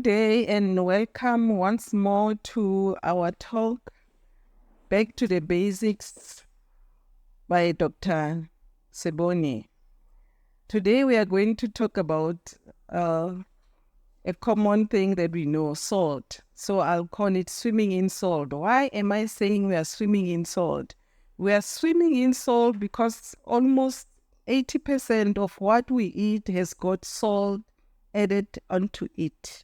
Good day and welcome once more to our talk, Back to the Basics by Dr. Seboni. Today we are going to talk about a common thing that we know, salt. So I'll call it swimming in salt. Why am I saying we are swimming in salt? We are swimming in salt because almost 80% of what we eat has got salt added onto it.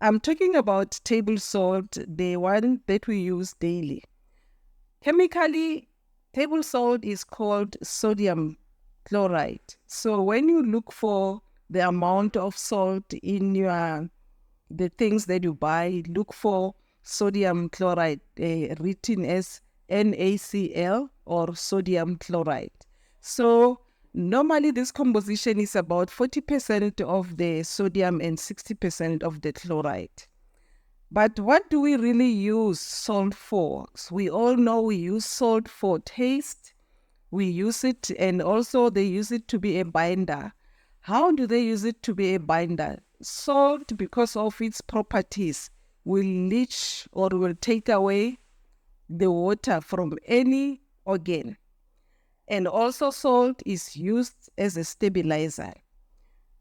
I'm talking about table salt, the one that we use daily. Chemically, table salt is called sodium chloride. So when you look for the amount of salt in the things that you buy, look for sodium chloride, written as NaCl or sodium chloride. So normally this composition is about 40% of the sodium and 60% of the chloride. But what do we really use salt for? So we all know we use salt for taste. We use it, and also they use it to be a binder. How do they use it to be a binder? Salt, because of its properties, will leach or will take away the water from any organ. And also salt is used as a stabilizer.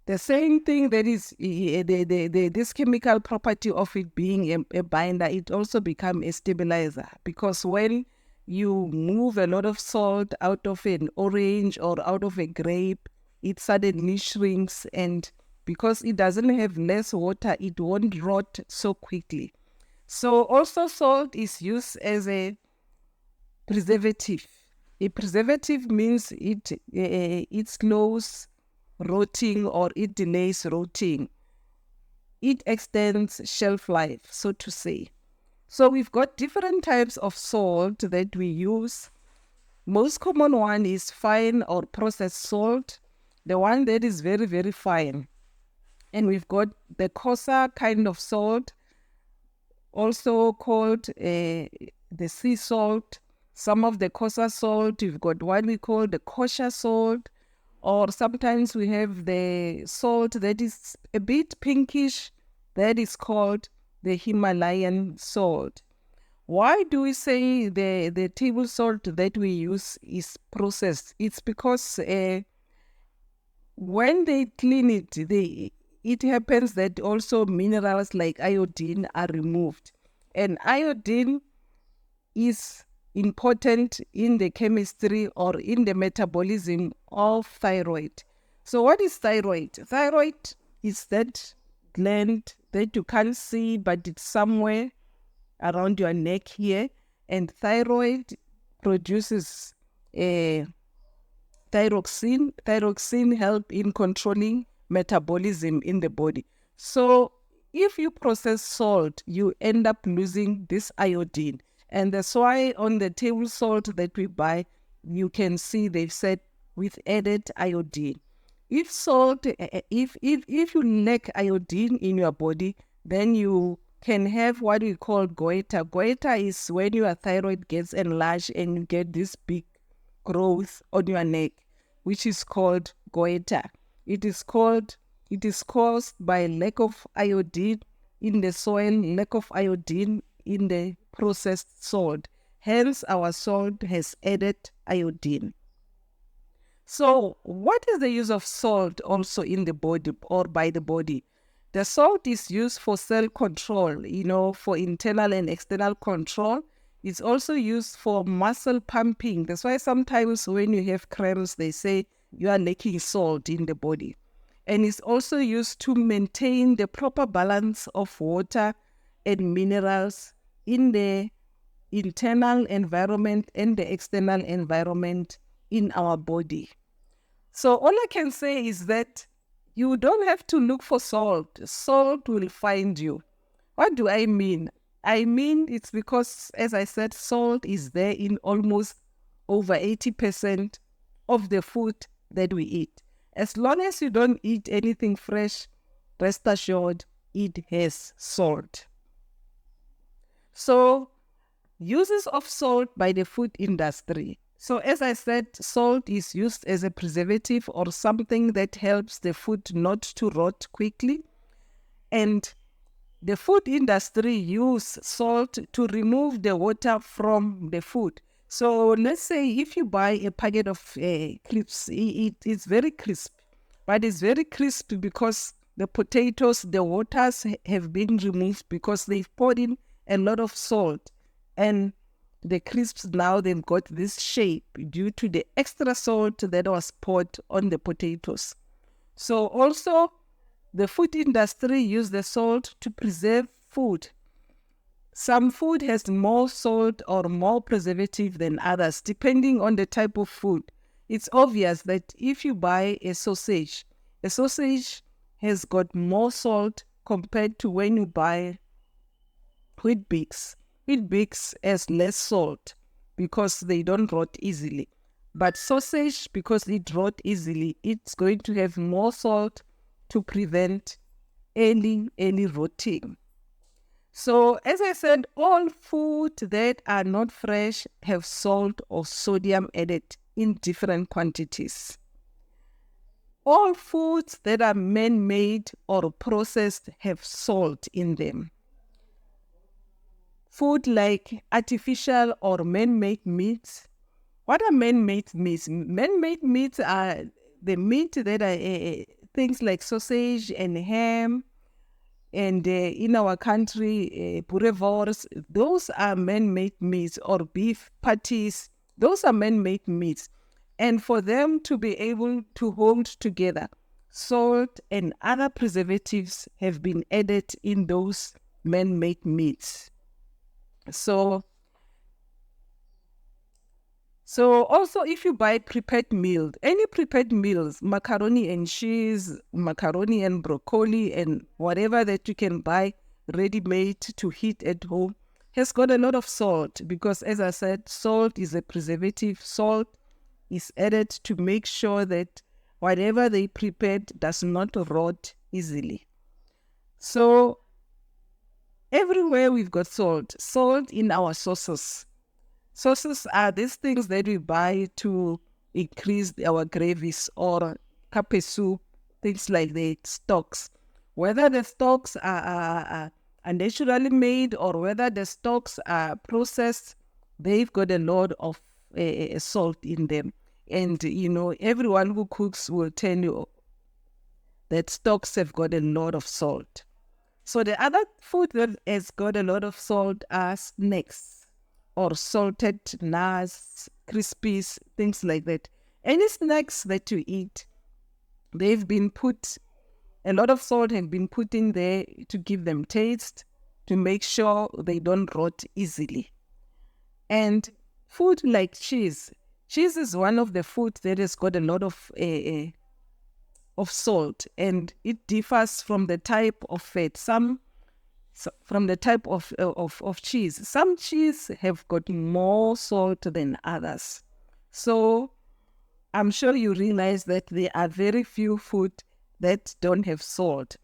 The same thing that is this chemical property of it being a binder, it also becomes a stabilizer, because when you move a lot of salt out of an orange or out of a grape, it suddenly shrinks, and because it doesn't have less water, it won't rot so quickly. So also salt is used as a preservative. A preservative means it slows rotting or it delays rotting. It extends shelf life, so to say. So we've got different types of salt that we use. Most common one is fine or processed salt, the one that is very, very fine. And we've got the coarser kind of salt, also called the sea salt. Some of the coarser salt, we've got what we call the kosher salt, or sometimes we have the salt that is a bit pinkish, that is called the Himalayan salt. Why do we say the table salt that we use is processed? It's because when they clean it, it happens that also minerals like iodine are removed. And iodine is important in the chemistry or in the metabolism of thyroid. So what is thyroid? Thyroid is that gland that you can't see, but it's somewhere around your neck here, and thyroid produces thyroxine. Thyroxine help in controlling metabolism in the body. So if you process salt, you end up losing this iodine. And that's why on the table salt that we buy, you can see they've said with added iodine. If you lack iodine in your body, then you can have what we call goiter. Goiter is when your thyroid gets enlarged and you get this big growth on your neck, which is called goiter. It is caused by lack of iodine in the soil, lack of iodine in the processed salt. Hence, our salt has added iodine. So, what is the use of salt also in the body or by the body? The salt is used for cell control, for internal and external control. It's also used for muscle pumping. That's why sometimes when you have cramps, they say you are lacking salt in the body. And it's also used to maintain the proper balance of water and minerals in the internal environment and the external environment in our body. So all I can say is that you don't have to look for salt. Salt will find you. What do I mean? I mean it's because, as I said, salt is there in almost over 80% of the food that we eat. As long as you don't eat anything fresh, rest assured it has salt. So, uses of salt by the food industry. So as I said, salt is used as a preservative or something that helps the food not to rot quickly. And The food industry use salt to remove the water from the food. So let's say if you buy a packet of crisps, it's very crisp, but it's very crisp because the potatoes, the waters have been removed because they've poured in a lot of salt, and the crisps now they've got this shape due to the extra salt that was poured on the potatoes. So also the food industry use the salt to preserve food. Some food has more salt or more preservative than others, depending on the type of food. It's obvious that if you buy a sausage has got more salt compared to when you buy wheat bix. Wheat bix has less salt because they don't rot easily. But sausage, because it rot easily, it's going to have more salt to prevent early rotting. So, as I said, all food that are not fresh have salt or sodium added in different quantities. All foods that are man-made or processed have salt in them. Food like artificial or man-made meats. What are man-made meats? Man-made meats are the meat that are things like sausage and ham, and in our country, boerewors. Those are man-made meats, or beef patties. Those are man-made meats. And for them to be able to hold together, salt and other preservatives have been added in those man-made meats. So also if you buy prepared meals, any prepared meals, macaroni and cheese, macaroni and broccoli, and whatever that you can buy ready-made to heat at home, has got a lot of salt because, as I said, salt is a preservative. Salt is added to make sure that whatever they prepared does not rot easily. So everywhere we've got salt in our sauces. Sauces are these things that we buy to increase our gravies or cape soup, things like that, stocks. Whether the stocks are naturally made or whether the stocks are processed, they've got a lot of salt in them. And, everyone who cooks will tell you that stocks have got a lot of salt. So the other food that has got a lot of salt are snacks, or salted nuts, crispies, things like that. Any snacks that you eat, a lot of salt has been put in there to give them taste, to make sure they don't rot easily. And food like cheese. Cheese is one of the foods that has got a lot of salt, and it differs from the type of fat. From the type of cheese. Some cheese have got more salt than others. So I'm sure you realize that there are very few food that don't have salt.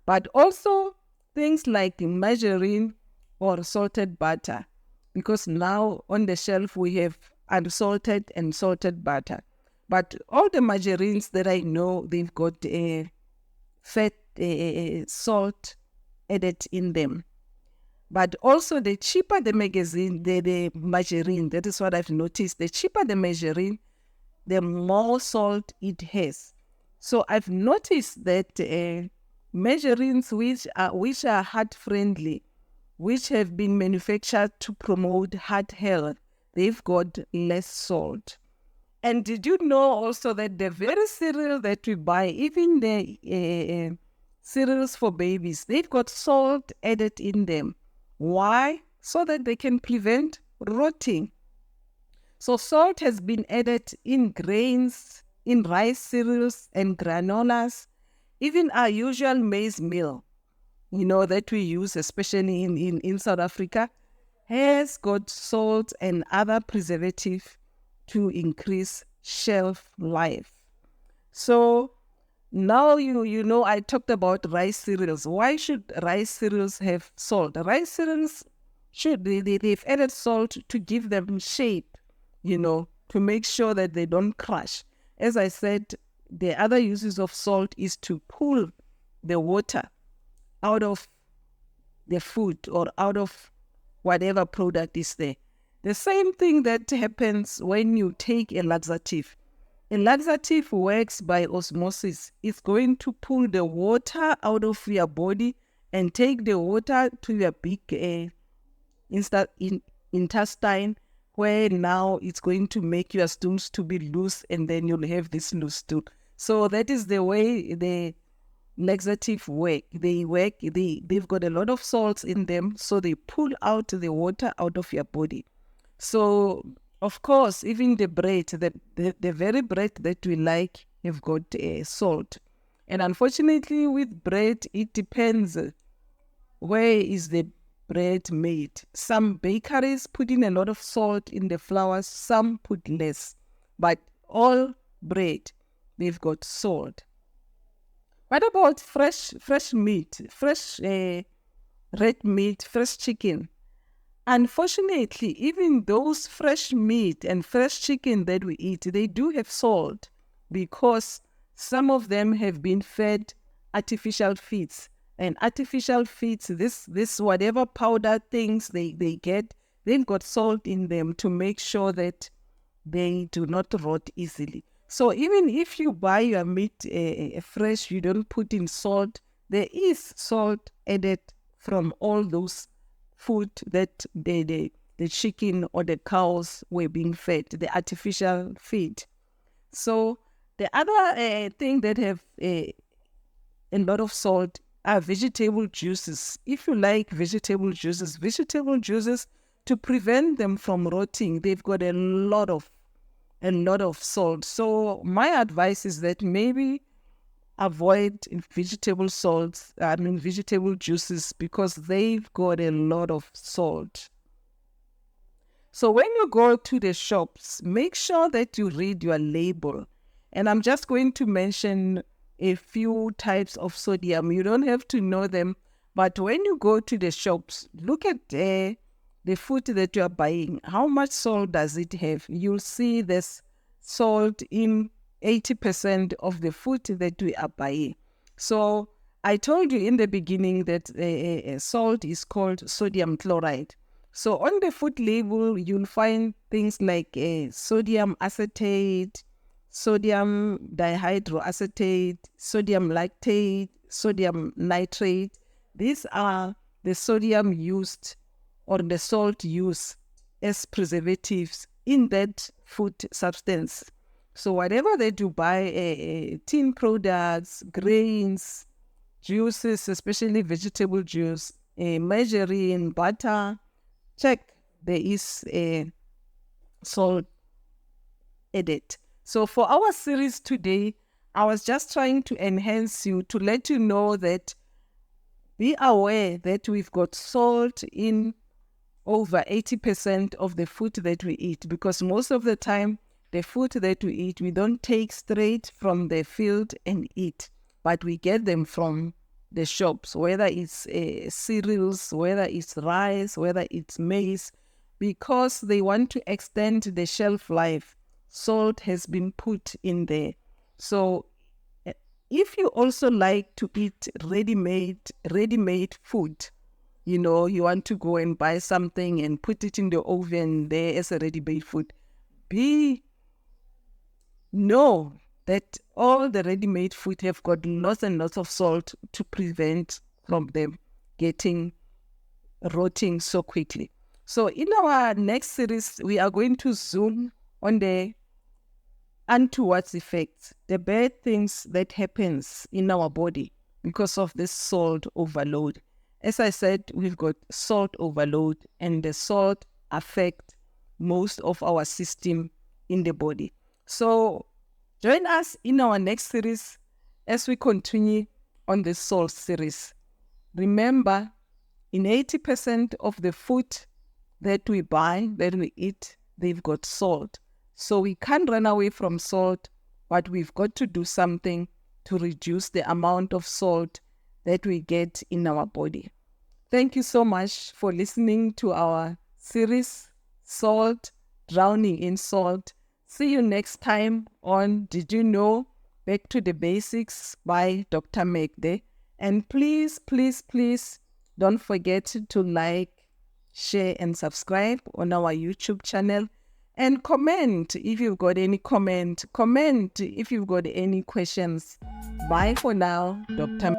But also things like margarine or salted butter, because now on the shelf we have unsalted and salted butter. But all the margarines that I know, they've got fat salt added in them. But also the cheaper the margarine, that is what I've noticed, the cheaper the margarine, the more salt it has. So I've noticed that margarines which are heart friendly, which have been manufactured to promote heart health, they've got less salt. And did you know also that the very cereal that we buy, even the cereals for babies, they've got salt added in them. Why? So that they can prevent rotting. So salt has been added in grains, in rice cereals and granolas, even our usual maize meal, that we use, especially in South Africa, has got salt and other preservative to increase shelf life. So now I talked about rice cereals. Why should rice cereals have salt? Rice cereals they've added salt to give them shape, to make sure that they don't crush. As I said, the other uses of salt is to pull the water out of the food or out of whatever product is there. The same thing that happens when you take a laxative. A laxative works by osmosis. It's going to pull the water out of your body and take the water to your big intestine, where now it's going to make your stools to be loose, and then you'll have this loose stool. So that is the way the laxative work. They've got a lot of salts in them, so they pull out the water out of your body. So, of course, even the bread, the very bread that we like, have got salt. And unfortunately, with bread, it depends where is the bread made. Some bakeries put in a lot of salt in the flour, some put less. But all bread, they've got salt. What about fresh meat, fresh red meat, fresh chicken? Unfortunately, even those fresh meat and fresh chicken that we eat, they do have salt because some of them have been fed artificial feeds. And artificial feeds, this whatever powder things they get, they've got salt in them to make sure that they do not rot easily. So even if you buy your meat fresh, you don't put in salt, there is salt added from all those food that the chicken or the cows were being fed, the artificial feed. So the other thing that have a lot of salt are vegetable juices. If you like vegetable juices, to prevent them from rotting, they've got a lot of salt. So my advice is that maybe avoid vegetable juices, because they've got a lot of salt. So when you go to the shops, make sure that you read your label. And I'm just going to mention a few types of sodium. You don't have to know them, but when you go to the shops, look at the food that you are buying. How much salt does it have? You'll see there's salt in 80% of the food that we are buying. So I told you in the beginning that salt is called sodium chloride. So on the food label, you'll find things like sodium acetate, sodium dihydroacetate, sodium lactate, sodium nitrate. These are the sodium used or the salt used as preservatives in that food substance. So whatever that you buy, tin products, grains, juices, especially vegetable juice, margarine, butter, check there is a salt added. So for our series today, I was just trying to enhance you, to let you know that be aware that we've got salt in over 80% of the food that we eat, because most of the time, the food that we eat, we don't take straight from the field and eat, but we get them from the shops, whether it's cereals, whether it's rice, whether it's maize, because they want to extend the shelf life. Salt has been put in there. So if you also like to eat ready-made food, you want to go and buy something and put it in the oven there as a ready-made food, know that all the ready-made food have got lots and lots of salt to prevent from them getting rotting so quickly. So in our next series, we are going to zoom on the untoward effects, the bad things that happens in our body because of this salt overload. As I said, we've got salt overload, and the salt affect most of our system in the body. So join us in our next series as we continue on this salt series. Remember, in 80% of the food that we buy, that we eat, they've got salt. So we can't run away from salt, but we've got to do something to reduce the amount of salt that we get in our body. Thank you so much for listening to our series, Salt, Drowning in Salt. See you next time on Did You Know? Back to the Basics by Dr. Magde. And please, please, please Don't forget to like, share, and subscribe on our YouTube channel. And comment if you've got any comment. Comment if you've got any questions. Bye for now, Dr.